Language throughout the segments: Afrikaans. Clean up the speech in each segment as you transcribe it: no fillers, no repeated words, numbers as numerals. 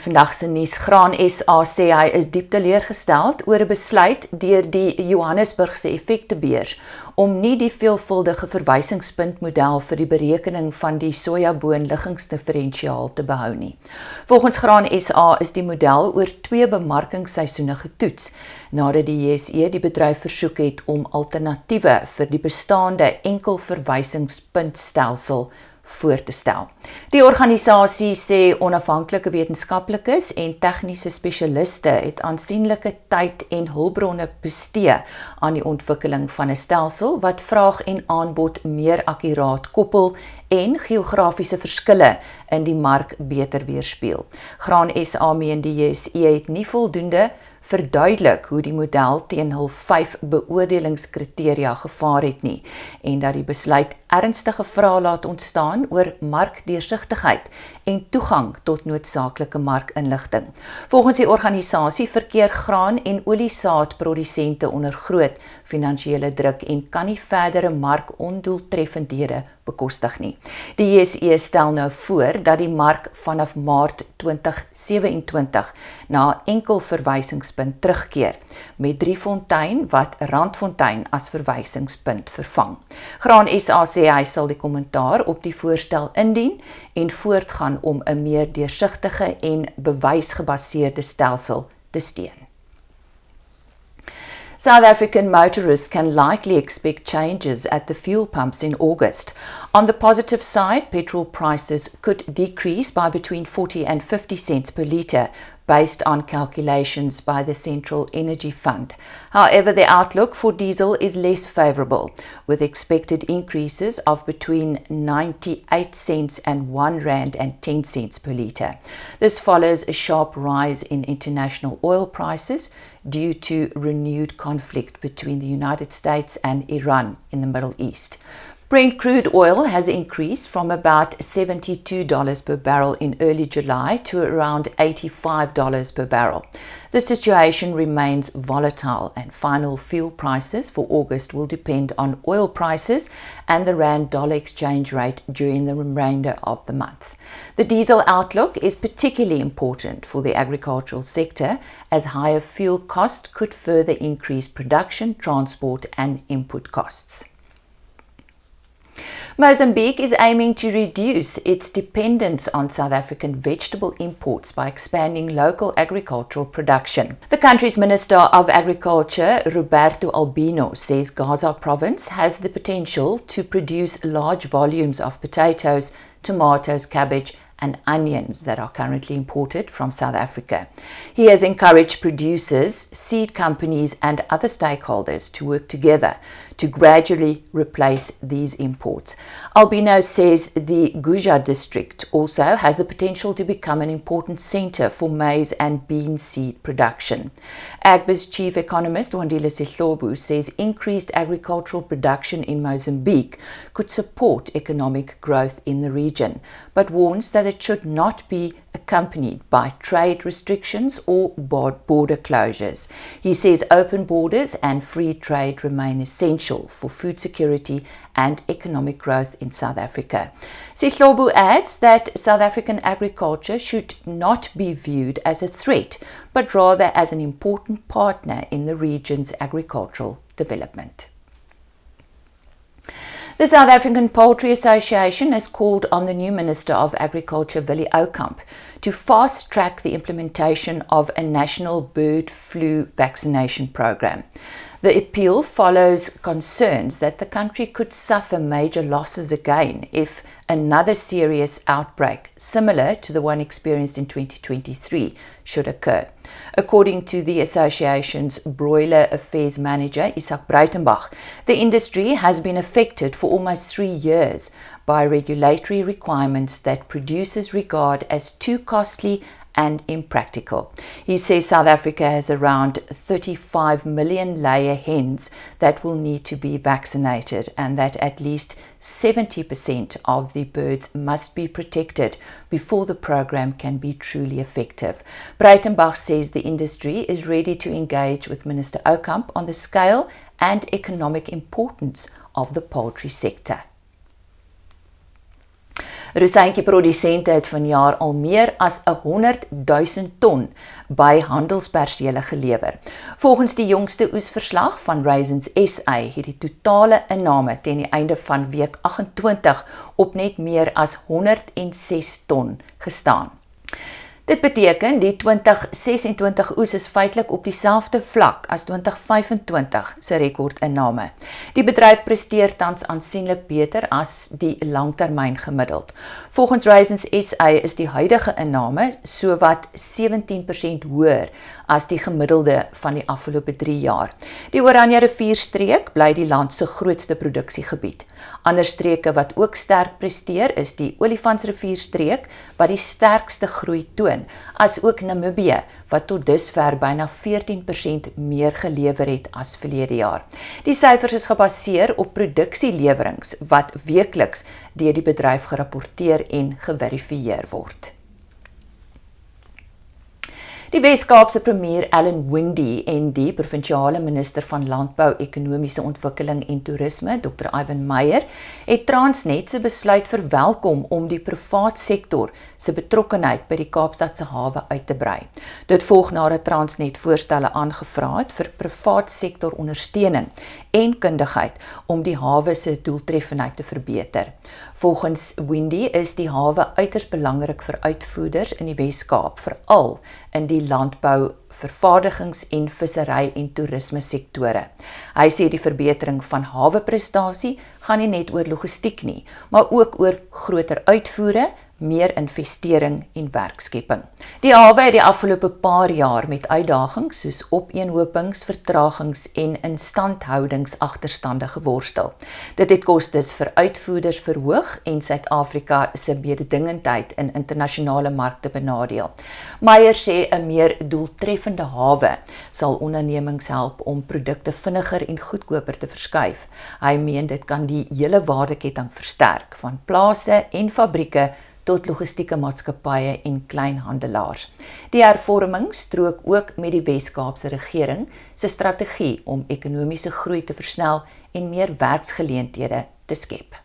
vandag se nuus. Graan SA sê hy is diep teleurgesteld oor 'n besluit deur die Johannesburgse effektebeurs om nie die veelvuldige verwysingspuntmodel vir die berekening van die sojaboon-liggingsdifferensiaal te behou nie. Volgens Graan SA is die model oor 2 bemarkingsseisoene getoets, nadat die JSE die bedryf versoek het om alternatiewe vir die bestaande enkel verwysingspuntstelsel voor te stel. Die organisasie sê onafhanklike wetenskaplikes en tegniese spesialiste het aansienlike tyd en hulpbronne bestee aan die ontwikkeling van 'n stelsel wat vraag en aanbod meer akkuraat koppel en geografiese verskille in die mark beter weerspieël. Graan SA meen die JSE het nie voldoende verduidelik hoe die model teen hul 5 beoordelingskriteria gevaar het nie en dat die besluit ernstige vrae laat ontstaan oor markdeursigtigheid en toegang tot noodsaaklike markinligting. Volgens die organisasie verkeer graan- en oliesaadprodusente onder groot finansiële druk en kan nie verdere markondoeltreffendhede bekostig nie. Die JSE stel nou voor dat die mark vanaf Maart 2027 na enkel verwysingspunt terugkeer, met Driefontein wat Randfontein as verwysingspunt vervang. Graan SA sê hy sal die kommentaar op die voorstel indien en voortgaan om 'n meer deursigtige en bewysgebaseerde stelsel te steun. South African motorists can likely expect changes at the fuel pumps in August. On the positive side, petrol prices could decrease by between 40 and 50 cents per litre, based on calculations by the Central Energy Fund. However, the outlook for diesel is less favourable, with expected increases of between 98 cents and R1.10 per litre. This follows a sharp rise in international oil prices due to renewed conflict between the United States and Iran in the Middle East. Brent crude oil has increased from about $72 per barrel in early July to around $85 per barrel. The situation remains volatile and final fuel prices for August will depend on oil prices and the rand-dollar exchange rate during the remainder of the month. The diesel outlook is particularly important for the agricultural sector as higher fuel costs could further increase production, transport and input costs. Mozambique is aiming to reduce its dependence on South African vegetable imports by expanding local agricultural production. The country's Minister of Agriculture, Roberto Albino, says Gaza province has the potential to produce large volumes of potatoes, tomatoes, cabbage, and onions that are currently imported from South Africa. He has encouraged producers, seed companies and other stakeholders to work together to gradually replace these imports. Albino says the Guja district also has the potential to become an important centre for maize and bean seed production. Agba's chief economist, Wandile Sihlobo, says increased agricultural production in Mozambique could support economic growth in the region, but warns that it should not be accompanied by trade restrictions or border closures. He says open borders and free trade remain essential for food security and economic growth in South Africa. Sihlobo adds that South African agriculture should not be viewed as a threat, but rather as an important partner in the region's agricultural development. The South African Poultry Association has called on the new Minister of Agriculture, Willie Oukamp, to fast-track the implementation of a national bird flu vaccination program. The appeal follows concerns that the country could suffer major losses again if another serious outbreak, similar to the one experienced in 2023, should occur. According to the association's Broiler Affairs Manager, Isak Breitenbach, the industry has been affected for almost 3 years by regulatory requirements that producers regard as too costly and impractical. He says South Africa has around 35 million layer hens that will need to be vaccinated and that at least 70% of the birds must be protected before the program can be truly effective. Breitenbach says the industry is ready to engage with Minister Oukamp on the scale and economic importance of the poultry sector. Rosijntjieprodusente het vanjaar al meer as 100 000 ton by handelspersele gelewer. Volgens die jongste oesverslag van Raisins SA het die totale inname teen die einde van week 28 op net meer as 106 ton gestaan. Dit beteken die 2026 oes is feitelik op dieselfde vlak as 2025 se rekordinname. Die bedryf presteer tans aansienlik beter as die langtermyn gemiddeld. Volgens Raisins SA is die huidige inname sowat 17% hoër as die gemiddelde van die afgelope 3 jaar. Die Oranje rivierstreek bly die land se grootste produksiegebied. Ander streke wat ook sterk presteer is die Olifantsrivierstreek wat die sterkste groei toon, as ook Namibië wat tot dusver byna 14% meer gelewer het as verlede jaar. Die syfers is gebaseer op produksielewerings wat weekliks deur die bedryf gerapporteer en geverifieer word. Die Wes-Kaapse premier Alan Windey en die provinsiale minister van Landbou, Ekonomiese Ontwikkeling en Toerisme, Dr. Ivan Meyer, het Transnet se besluit verwelkom om die privaat sektor se betrokkenheid by die Kaapstadse hawe uit te brei. Dit volg nadat Transnet voorstelle aangevra het vir privaat sektor ondersteuning en kundigheid om die hawe se doeltreffendheid te verbeter. Volgens Windey is die hawe uiters belangrik vir uitvoerders in die Wes-Kaap, veral in die landbou, vervaardigings- en vissery- en toerisme sektore. Hy sê die verbetering van haweprestasie gaan nie net oor logistiek nie, maar ook oor groter uitvoere, meer investering en werkskepping. Die hawe het die afgelope paar jaar met uitdagings soos opeenhopings, vertragings en instandhoudingsagterstande geworstel. Dit het kostes vir uitvoerders verhoog en Suid-Afrika se mededingendheid in internasionale markte benadeel. Meyer sê 'n meer doeltreffende hawe sal ondernemings help om produkte vinniger en goedkoper te verskuif. Hy meen dit kan die hele waardeketting versterk, van plase en fabrieke tot logistieke maatskappye en kleinhandelaars. Die hervorming strook ook met die Wes-Kaapse regering se strategie om ekonomiese groei te versnel en meer werksgeleenthede te skep.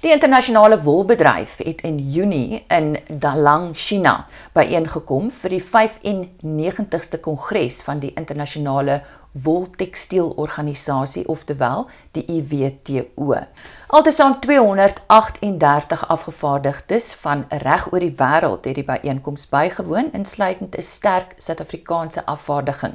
Die internasionale wolbedryf het in Junie in Dalang, China, byeengekom vir die 95ste kongres van die internasionale woltekstielorganisasie, oftewel die IWTO. Altesaam 238 afgevaardigdes van reg oor die wêreld het die byeenkoms bygewoon, insluitend 'n sterk Suid-Afrikaanse afvaardiging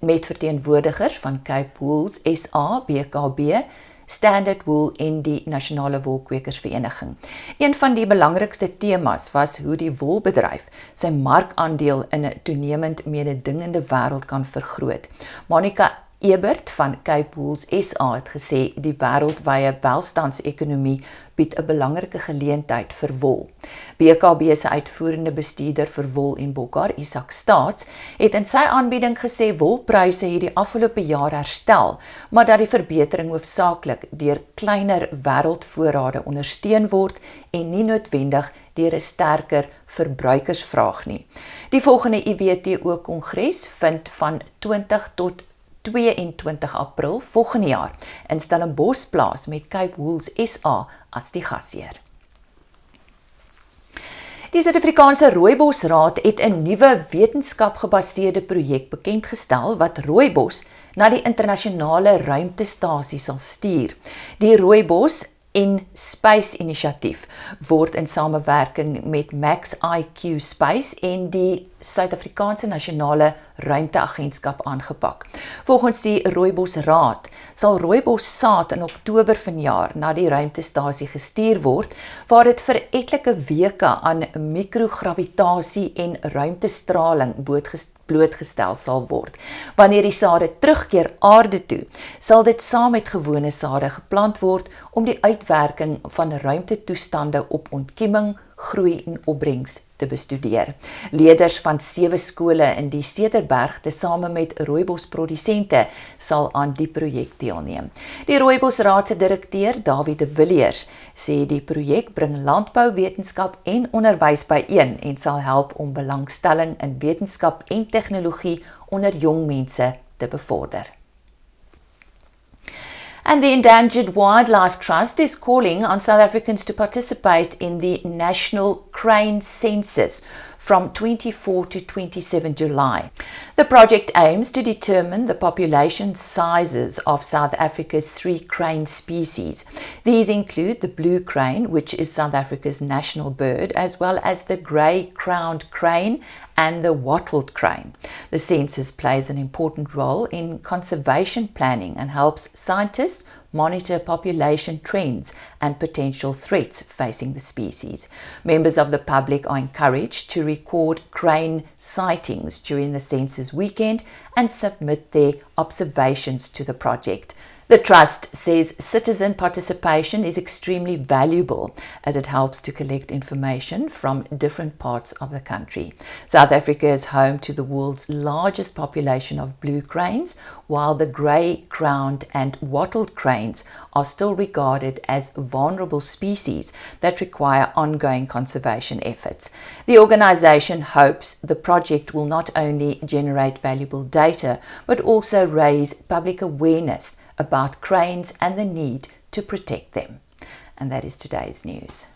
met verteenwoordigers van Cape Wool SA, BKB, Standard Wool en die Nasionale Wolkwekersvereniging. Een van die belangrikste temas was hoe die wolbedryf sy markandeel in 'n toenemend mededingende wêreld kan vergroot. Monica Ebert van Cape Wool SA het gesê die wêreldwye welstandsekonomie bied 'n belangrike geleentheid vir wol. BKB se uitvoerende bestuurder vir wol en bokkar, Isak Staats, het in sy aanbieding gesê wolpryse het die afgelope jaar herstel, maar dat die verbetering hoofsaaklik deur kleiner wêreldvoorrade ondersteun word en nie noodwendig deur 'n sterker verbruikersvraag nie. Die volgende IWTO-kongres vind van 20 tot 22 April volgende jaar in Stellenbosch plaas met Cape Wool SA as die gasheer. Die Suid-Afrikaanse Rooibosraad het 'n nuwe wetenskapgebaseerde projek bekendgestel wat rooibos na die internasionale ruimtestasie sal stuur. Die Rooibos en Space Inisiatief word in samewerking met Max IQ Space en die Suid-Afrikaanse Nasionale Ruimteagentskap aangepak. Volgens die Rooibosraad sal rooibossaad in Oktober vanjaar na die ruimtestasie gestuur word, waar dit vir etlike weke aan mikrogravitasie en ruimtestraling blootgestel sal word. Wanneer die sade terugkeer aarde toe, sal dit saam met gewone sade geplant word om die uitwerking van ruimtetoestande op ontkieming, groei en opbrengs te bestudeer. Leerders van 7 skole in die Cederberg tesame met rooibosprodusente sal aan die projek deelneem. Die Rooibosraad se direkteur, Dawie de Villiers, sê die projek bring landbouwetenskap en onderwys byeen en sal help om belangstelling in wetenskap en tegnologie onder jong mense te bevorder. And the Endangered Wildlife Trust is calling on South Africans to participate in the National Crane Census from 24 to 27 July. The project aims to determine the population sizes of South Africa's 3 crane species. These include the blue crane, which is South Africa's national bird, as well as the grey-crowned crane and the wattled crane. The census plays an important role in conservation planning and helps scientists monitor population trends and potential threats facing the species. Members of the public are encouraged to record crane sightings during the census weekend and submit their observations to the project. The Trust says citizen participation is extremely valuable as it helps to collect information from different parts of the country. South Africa is home to the world's largest population of blue cranes, while the grey-crowned and wattled cranes are still regarded as vulnerable species that require ongoing conservation efforts. The organisation hopes the project will not only generate valuable data, but also raise public awareness about cranes and the need to protect them. And that is today's news.